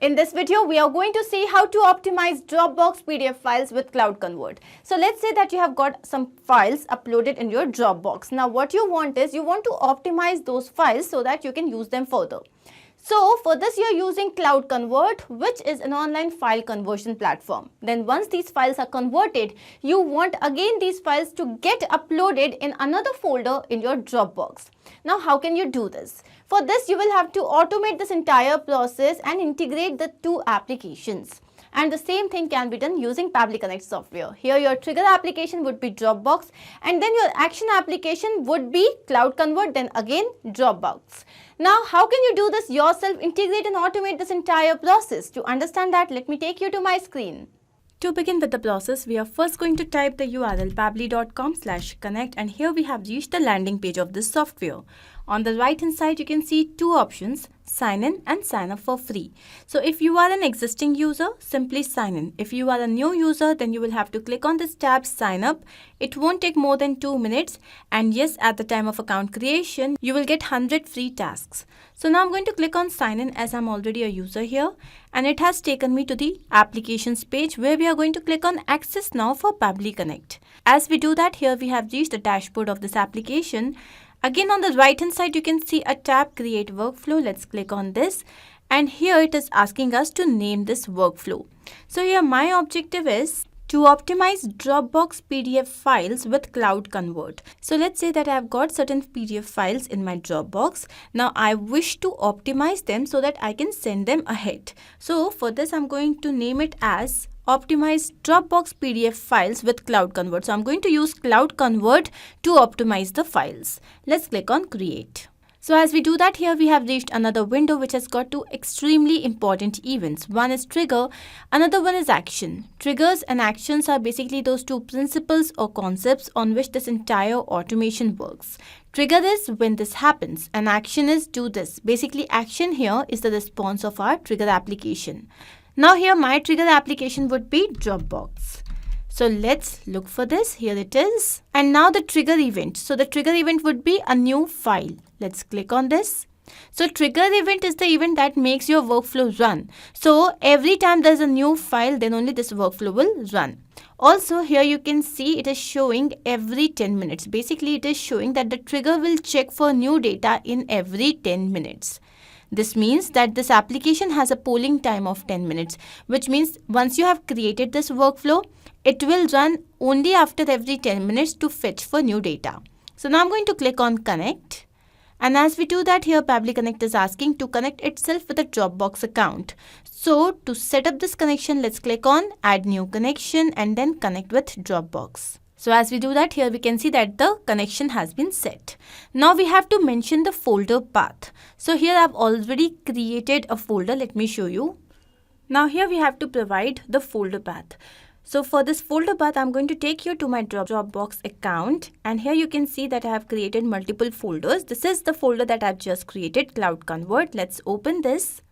In this video, we are going to see how to optimize Dropbox PDF files with CloudConvert. So let's say that you have got some files uploaded in your Dropbox. Now what you want is you want to optimize those files so that you can use them further. So for this you are using CloudConvert, which is an online file conversion platform. Then once these files are converted, you want again these files to get uploaded in another folder in your Dropbox. Now how can you do this? For this you will have to automate this entire process and integrate the two applications. And the same thing can be done using Pabbly Connect software. Here your trigger application would be Dropbox and then your action application would be CloudConvert, then again Dropbox. Now how can you do this yourself, integrate and automate this entire process? To understand that, let me take you to my screen. To begin with the process, we are first going to type the URL pabbly.com/connect, and here we have reached the landing page of this software. On the right hand side, you can see two options, sign in and sign up for free. So if you are an existing user, simply sign in. If you are a new user, then you will have to click on this tab, sign up. It won't take more than 2 minutes. And yes, at the time of account creation, you will get 100 free tasks. So now I'm going to click on sign in as I'm already a user here. And it has taken me to the applications page where we are going to click on access now for Pabbly Connect. As we do that, here we have reached the dashboard of this application. Again, on the right hand side, you can see a tab, create workflow. Let's click on this. And here it is asking us to name this workflow. So here my objective is to optimize Dropbox PDF files with CloudConvert. So let's say that I've got certain PDF files in my Dropbox. Now I wish to optimize them so that I can send them ahead. So for this, I'm going to name it as optimize Dropbox PDF files with CloudConvert. So I'm going to use CloudConvert to optimize the files. Let's click on create. So as we do that, here we have reached another window which has got two extremely important events. One is trigger, another one is action. Triggers and actions are basically those two principles or concepts on which this entire automation works. Trigger is when this happens and action is do this. Basically action here is the response of our trigger application. Now here my trigger application would be Dropbox. So let's look for this. Here it is. And now the trigger event. So the trigger event would be a new file. Let's click on this. So trigger event is the event that makes your workflow run. So every time there's a new file, then only this workflow will run. Also here you can see it is showing every 10 minutes. Basically it is showing that the trigger will check for new data in every 10 minutes. This means that this application has a polling time of 10 minutes, which means once you have created this workflow, it will run only after every 10 minutes to fetch for new data. So now I'm going to click on connect. And as we do that, here Pabbly Connect is asking to connect itself with a Dropbox account. So to set up this connection, let's click on add new connection and then connect with Dropbox. So as we do that, here we can see that the connection has been set. Now we have to mention the folder path. So here I've already created a folder. Let me show you. Now here we have to provide the folder path. So for this folder path, I'm going to take you to my Dropbox account. And here you can see that I have created multiple folders. This is the folder that I've just created, CloudConvert. Let's open this.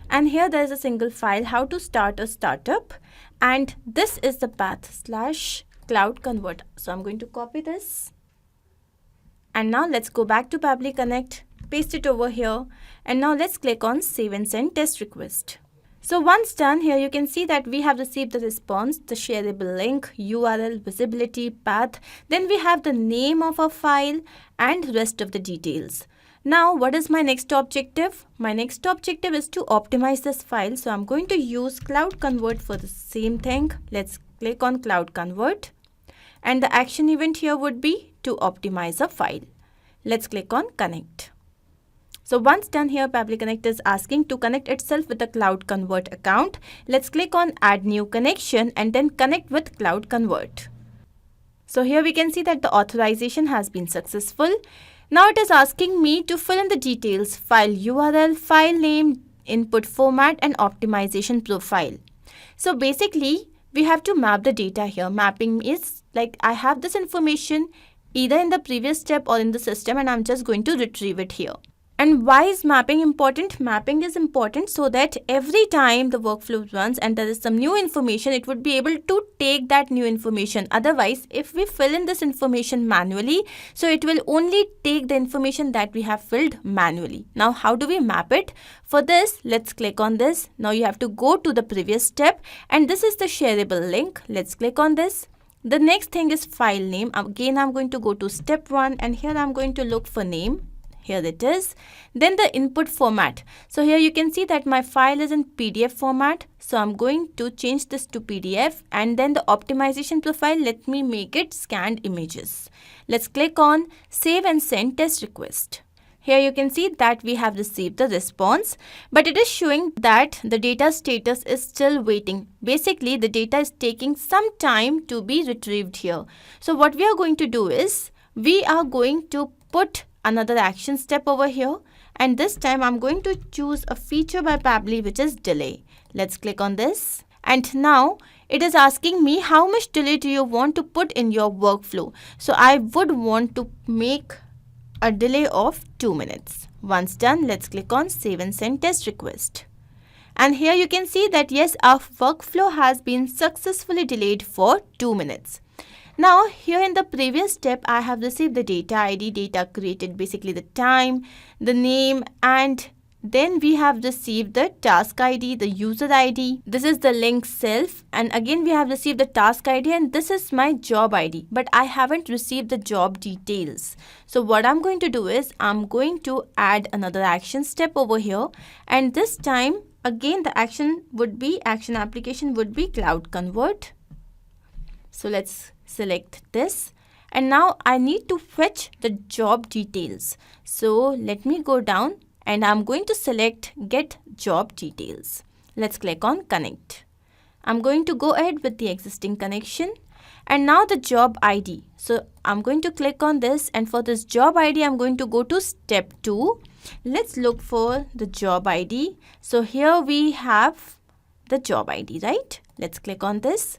And here there is a single file, how to start a startup. And this is the path /CloudConvert. So I'm going to copy this. And now let's go back to Pabbly Connect, paste it over here. And now let's click on save and send test request. So once done, here you can see that we have received the response, the shareable link, URL, visibility, path. Then we have the name of our file and rest of the details. Now, what is my next objective? My next objective is to optimize this file. So I'm going to use CloudConvert for the same thing. Let's click on CloudConvert. And the action event here would be to optimize a file. Let's click on connect. So once done, here Pabbly Connect is asking to connect itself with the CloudConvert account. Let's click on add new connection and then connect with CloudConvert. So here we can see that the authorization has been successful. Now it is asking me to fill in the details, file URL, file name, input format and optimization profile. So basically we have to map the data here. Mapping is like I have this information either in the previous step or in the system and I'm just going to retrieve it here. And why is mapping important? Mapping is important so that every time the workflow runs and there is some new information, it would be able to take that new information. Otherwise, if we fill in this information manually, so it will only take the information that we have filled manually. Now, how do we map it? For this, let's click on this. Now you have to go to the previous step, and this is the shareable link. Let's click on this. The next thing is file name. Again, I'm going to go to step 1, and here I'm going to look for name. Here it is. Then the input format. So here you can see that my file is in PDF format. So I'm going to change this to PDF, and then the optimization profile, let me make it scanned images. Let's click on save and send test request. Here you can see that we have received the response, but it is showing that the data status is still waiting. Basically, the data is taking some time to be retrieved here. So what we are going to do is, we are going to put another action step over here, and this time I'm going to choose a feature by Pabbly, which is delay. Let's click on this, and now it is asking me how much delay do you want to put in your workflow. So I would want to make a delay of 2 minutes. Once done, let's click on save and send test request. And here you can see that yes, our workflow has been successfully delayed for 2 minutes. Now here in the previous step, I have received the data ID, data created, basically the time, the name, and then we have received the task ID, the user ID. This is the link self, and again we have received the task ID, and this is my job ID, but I haven't received the job details. So what I'm going to do is, I'm going to add another action step over here, and this time again the action application would be CloudConvert. So let's select this, and now I need to fetch the job details. So let me go down, and I'm going to select get job details. Let's click on connect. I'm going to go ahead with the existing connection, and now the job ID. So I'm going to click on this, and for this job ID, I'm going to go to step 2. Let's look for the job ID. So here we have the job ID, right? Let's click on this.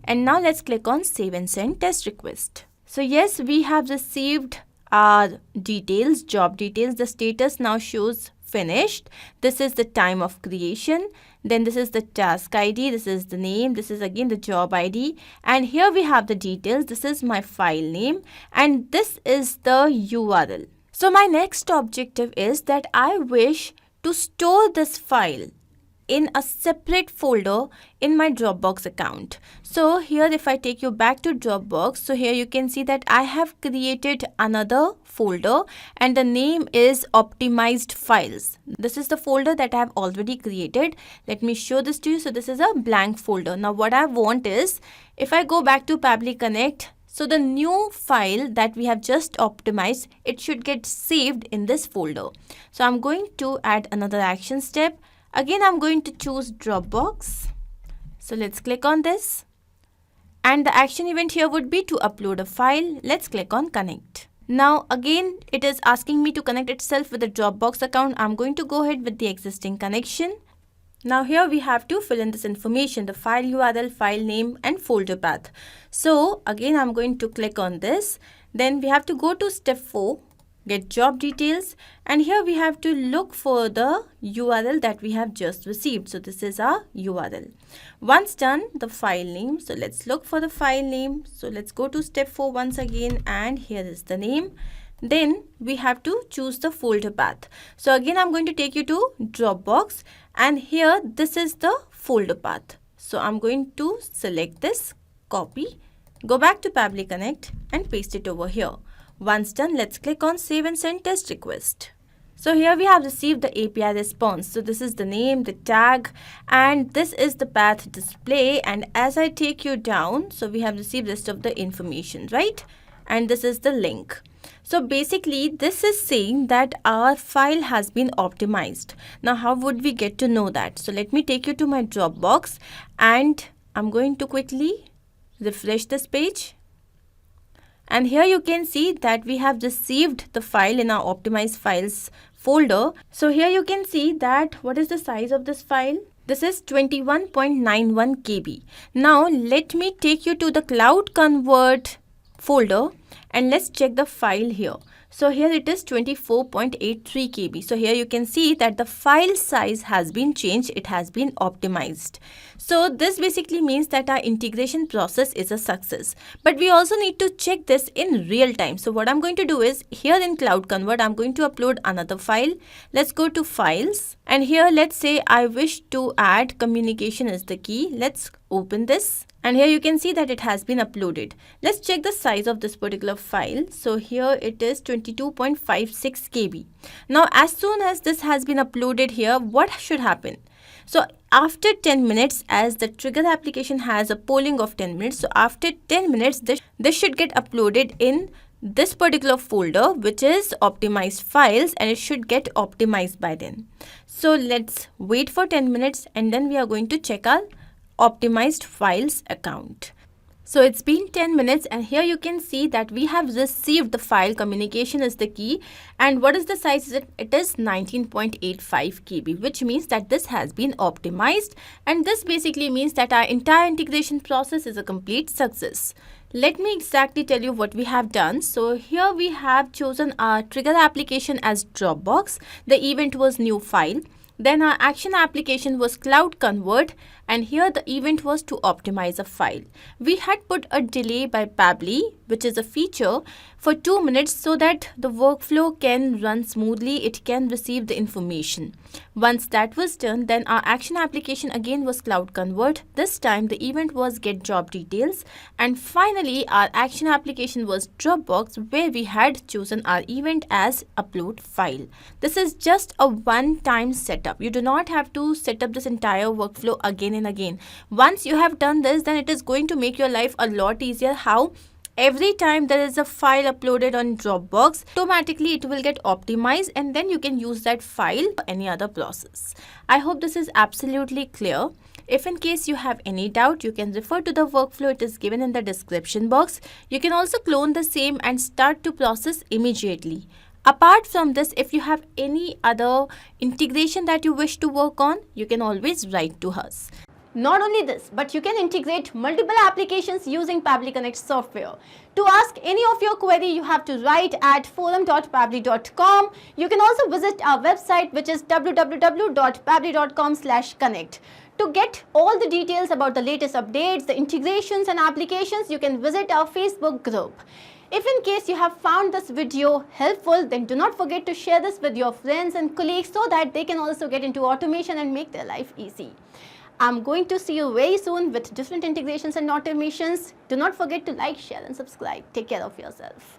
And now let's click on save and send test request. So yes, we have received our details, job details. The status now shows finished. This is the time of creation. Then this is the task ID. This is the name. This is again the job ID. And here we have the details. This is my file name. And this is the URL. So my next objective is that I wish to store this file in a separate folder in my Dropbox account. So here if I take you back to Dropbox, so here you can see that I have created another folder, and the name is optimized files. This is the folder that I have already created. Let me show this to you. So this is a blank folder. Now what I want is, if I go back to Pabbly Connect, so the new file that we have just optimized, it should get saved in this folder. So I'm going to add another action step. Again, I'm going to choose Dropbox. So let's click on this. And the action event here would be to upload a file. Let's click on connect. Now again, it is asking me to connect itself with the Dropbox account. I'm going to go ahead with the existing connection. Now here we have to fill in this information, the file URL, file name, and folder path. So again, I'm going to click on this. Then we have to go to step 4. Get job details, and here we have to look for the URL that we have just received. So this is our URL. Once done, the file name. So let's look for the file name. So let's go to step 4 once again, and here is the name. Then we have to choose the folder path. So again, I'm going to take you to Dropbox, and here this is the folder path. So I'm going to select this, copy, go back to Pabbly Connect, and paste it over here. Once done, let's click on save and send test request. So here we have received the API response. So this is the name, the tag, and this is the path display. And as I take you down, so we have received rest of the information, right? And this is the link. So basically, this is saying that our file has been optimized. Now, how would we get to know that? So let me take you to my Dropbox, and I'm going to quickly refresh this page. And here you can see that we have received the file in our optimized files folder. So here you can see that what is the size of this file? This is 21.91 KB. Now let me take you to the CloudConvert folder, and let's check the file here. So here it is 24.83 KB. So here you can see that the file size has been changed. It has been optimized. So this basically means that our integration process is a success. But we also need to check this in real time. So what I'm going to do is here in CloudConvert, I'm going to upload another file. Let's go to files. And here let's say I wish to add communication is the key. Let's open this. And here you can see that it has been uploaded. Let's check the size of this particular file. So here it is 22.56 KB. Now as soon as this has been uploaded here, what should happen? So after 10 minutes, as the trigger application has a polling of 10 minutes, so after 10 minutes, this should get uploaded in this particular folder, which is optimized files, and it should get optimized by then. So let's wait for 10 minutes and then we are going to check our optimized files account. So it's been 10 minutes and here you can see that we have received the file communication is the key. And what is the size? It is 19.85 KB, which means that this has been optimized. And this basically means that our entire integration process is a complete success. Let me exactly tell you what we have done. So here we have chosen our trigger application as Dropbox. The event was new file. Then our action application was CloudConvert, and here the event was to optimize a file. We had put a delay by Pabbly, which is a feature, for 2 minutes so that the workflow can run smoothly, it can receive the information. Once that was done, then our action application again was CloudConvert. This time the event was get job details, and finally our action application was Dropbox, where we had chosen our event as upload file. This is just a one-time setup. You do not have to set up this entire workflow again and again. Once you have done this, then it is going to make your life a lot easier. How? Every time there is a file uploaded on Dropbox, automatically it will get optimized and then you can use that file for any other process. I hope this is absolutely clear. If in case you have any doubt, you can refer to the workflow. It is given in the description box. You can also clone the same and start to process immediately. Apart from this, if you have any other integration that you wish to work on, you can always write to us. Not only this, but you can integrate multiple applications using Pabbly Connect software. To ask any of your query, you have to write at forum.pabbly.com. You can also visit our website, which is www.pabbly.com/connect. To get all the details about the latest updates, the integrations and applications, you can visit our Facebook group. If in case you have found this video helpful, then do not forget to share this with your friends and colleagues so that they can also get into automation and make their life easy. I'm going to see you very soon with different integrations and automations. Do not forget to like, share and subscribe. Take care of yourself.